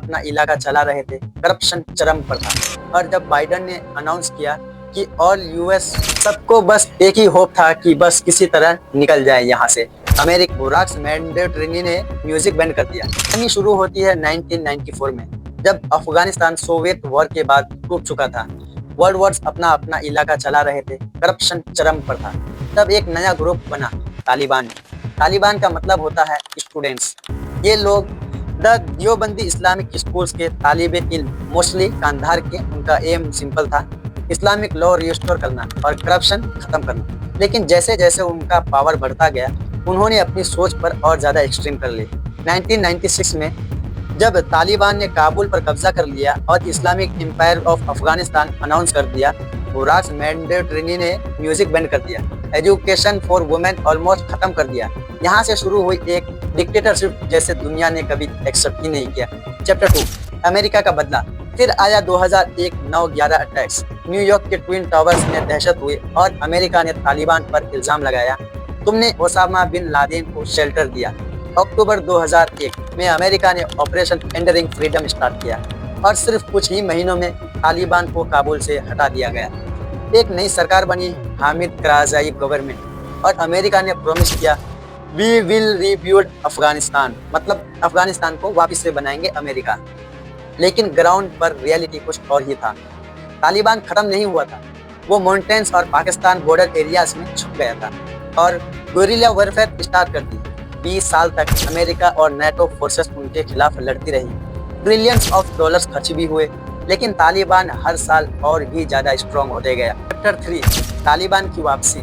अपना इलाका चला रहे थे, करप्शन चरम पर था। और जब बाइडन ने अनाउंस किया कि ऑल यूएस, सबको बस एक ही होप था कि बस किसी तरह निकल जाए यहाँ से। अमेरिका बुराक्स मैंडेटरी ने म्यूजिक बैन कर दिया। कहानी शुरू होती है 1994 में, जब अफगानिस्तान सोवियत वॉर के बाद टूट चुका था। वर्ल्ड वॉर्स अपना अपना इलाका चला रहे थे, करप्शन चरम पर था। तब एक नया ग्रुप बना, तालिबान। तालिबान का मतलब होता है स्टूडेंट्स। ये लोग द दियोबंदी इस्लामिक स्कूल्स के तालिबे इल्म, मोस्टली कांधार के। उनका एम सिंपल था, इस्लामिक लॉ रिस्टोर करना और करप्शन खत्म करना। लेकिन जैसे जैसे उनका पावर बढ़ता गया, उन्होंने अपनी सोच पर और ज़्यादा एक्सट्रीम कर ली। 1996 में जब तालिबान ने काबुल पर कब्जा कर लिया और Islamic empire of Afghanistan announce कर दिया, बुराक मैंडेटरी ने म्यूजिक बैन कर दिया, एजुकेशन फॉर वुमेन ऑलमोस्ट खत्म कर दिया। यहाँ से शुरू हुई एक डिक्टेटरशिप जैसे दुनिया ने कभी एक्सेप्ट ही नहीं किया। चैप्टर 2, अमेरिका का बदला। फिर आया 2001 9/11 अटैक्स। न्यूयॉर्क के ट्विन टावर्स में दहशत हुई और अमेरिका ने तालिबान पर इल्जाम लगाया, तुमने ओसामा बिन लादेन को शेल्टर दिया। अक्टूबर 2001 में अमेरिका ने ऑपरेशन एंडरिंग फ्रीडम स्टार्ट किया और सिर्फ कुछ ही महीनों में तालिबान को काबुल से हटा दिया गया। एक नई सरकार बनी, हामिद कराजाई गवर्नमेंट, और अमेरिका ने प्रॉमिस किया, वी विल रीबिल्ड अफगानिस्तान, मतलब अफगानिस्तान को वापस से बनाएंगे अमेरिका। लेकिन ग्राउंड पर रियलिटी कुछ और ही था। तालिबान खत्म नहीं हुआ था, वो माउंटेन्स और पाकिस्तान बॉर्डर एरियाज में छुप गया था और गुरिल्ला वॉरफेयर स्टार्ट कर दी। 20 साल तक अमेरिका और नेटो फोर्सेस उनके खिलाफ लड़ती रही। ट्रिलियंस ऑफ डॉलर्स खर्च भी हुए, लेकिन तालिबान हर साल और भी ज़्यादा स्ट्रॉन्ग होते गया। चैप्टर 3, तालिबान की वापसी।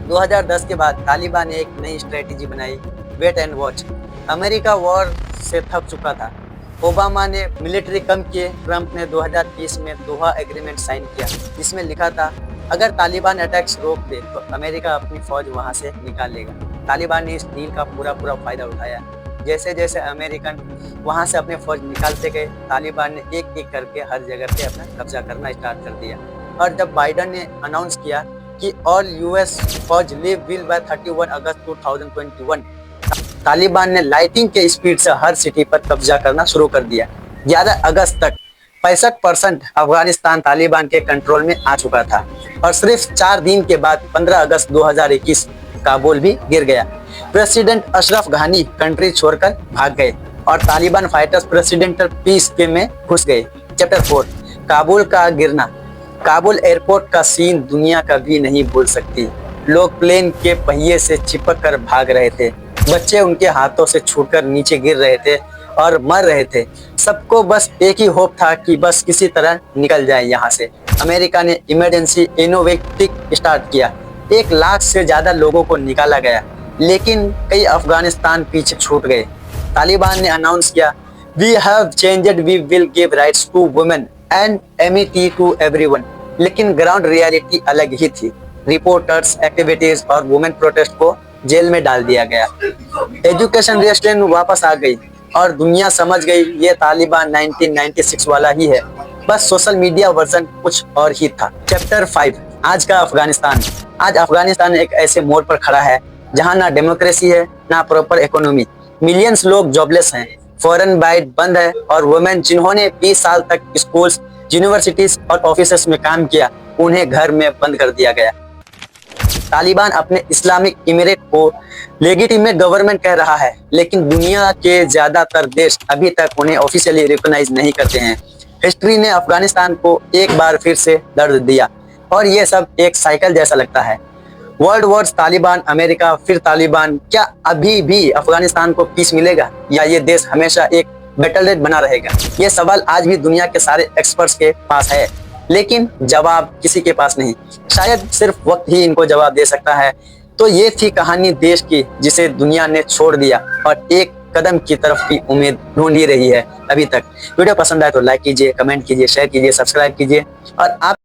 2010 के बाद तालिबान ने एक नई स्ट्रेटेजी बनाई, wait and watch. America war से थक चुका था, ओबामा ने मिलिट्री कम किए। ट्रंप ने 2030 में दोहा एग्रीमेंट साइन किया, जिसमें लिखा था अगर तालिबान अटैक्स रोक दे तो अमेरिका अपनी फौज वहां से निकाल लेगा। तालिबान ने इस डील का पूरा फायदा उठाया। जैसे जैसे अमेरिकन वहां से अपने फौज निकालते गए, तालिबान ने एक एक करके हर जगह पे अपना कब्जा करना स्टार्ट कर दिया। और जब बाइडन ने अनाउंस किया कि ऑल यूएस फौज लीव विल बाय 31 अगस्त 2021, तालिबान ने लाइटिंग के स्पीड से हर सिटी पर कब्जा करना शुरू कर दिया। 11 अगस्त तक 65% अफगानिस्तान तालिबान के कंट्रोल में आ चुका था और सिर्फ 4 दिन के बाद 15 अगस्त 2021 काबुल भी गिर गया। प्रेसिडेंट अशरफ घानी कंट्री छोड़कर भाग गए और तालिबान फाइटर्स प्रेसिडेंटल पीस के में घुस गए। चैप्टर 4, काबुल का गिरना। काबुल एयरपोर्ट का सीन दुनिया कभी नहीं भूल सकती। लोग प्लेन के पहिए से चिपक कर भाग रहे थे, बच्चे उनके हाथों से छूटकर नीचे गिर रहे थे और मर रहे थे। सबको बस एक ही होप था कि बस किसी तरह निकल जाए यहाँ से। अमेरिका ने इमरजेंसी इनोवेटिव स्टार्ट किया। 1 लाख से ज़्यादा लोगों को निकाला गया, लेकिन कई अफगानिस्तान पीछे छूट गए। तालिबान ने अनाउंस किया, we have changed, we will give rights to women and amity to everyone. लेकिन ग्राउंड रियलिटी अलग ही थी। रिपोर्टर्स, एक्टिविटीज और वुमेन प्रोटेस्ट को जेल में डाल दिया गया। एजुकेशन रेस्ट्रेन वापस आ गई और दुनिया समझ गई ये तालिबान 1996 वाला ही है, बस सोशल मीडिया वर्जन कुछ और ही था। चैप्टर 5, आज का अफगानिस्तान। आज अफगानिस्तान एक ऐसे मोड़ पर खड़ा है जहां ना डेमोक्रेसी है, ना प्रॉपर इकोनॉमी। मिलियंस लोग जॉबलेस हैं, फॉरेन बाइट बंद है और वुमेन जिन्होंने 20 साल तक स्कूल्स, यूनिवर्सिटीज और ऑफिसेस में काम किया, उन्हें घर में बंद कर दिया गया। तालिबान अपने इस्लामिक इमिरेट को लेजिटिमेट गवर्नमेंट कह रहा है, लेकिन दुनिया के ज्यादातर देश अभी तक उन्हें ऑफिशियली रिकॉग्नाइज नहीं करते हैं। हिस्ट्री ने अफगानिस्तान को एक बार फिर से दर्द दिया और ये सब एक साइकिल जैसा लगता है। वर्ल्ड वॉर्स, तालिबान, अमेरिका, फिर तालिबान। क्या अभी भी अफगानिस्तान को पीस मिलेगा या ये देश हमेशा एक बैटल बना रहेगा? ये सवाल आज भी दुनिया के सारे एक्सपर्ट्स के पास है, लेकिन जवाब किसी के पास नहीं। शायद सिर्फ वक्त ही इनको जवाब दे सकता है। तो ये थी कहानी देश की जिसे दुनिया ने छोड़ दिया और एक कदम की तरफ की उम्मीद ढूंढ ही रही है अभी तक। वीडियो पसंद आए तो लाइक कीजिए, कमेंट कीजिए, शेयर कीजिए, सब्सक्राइब कीजिए। और आप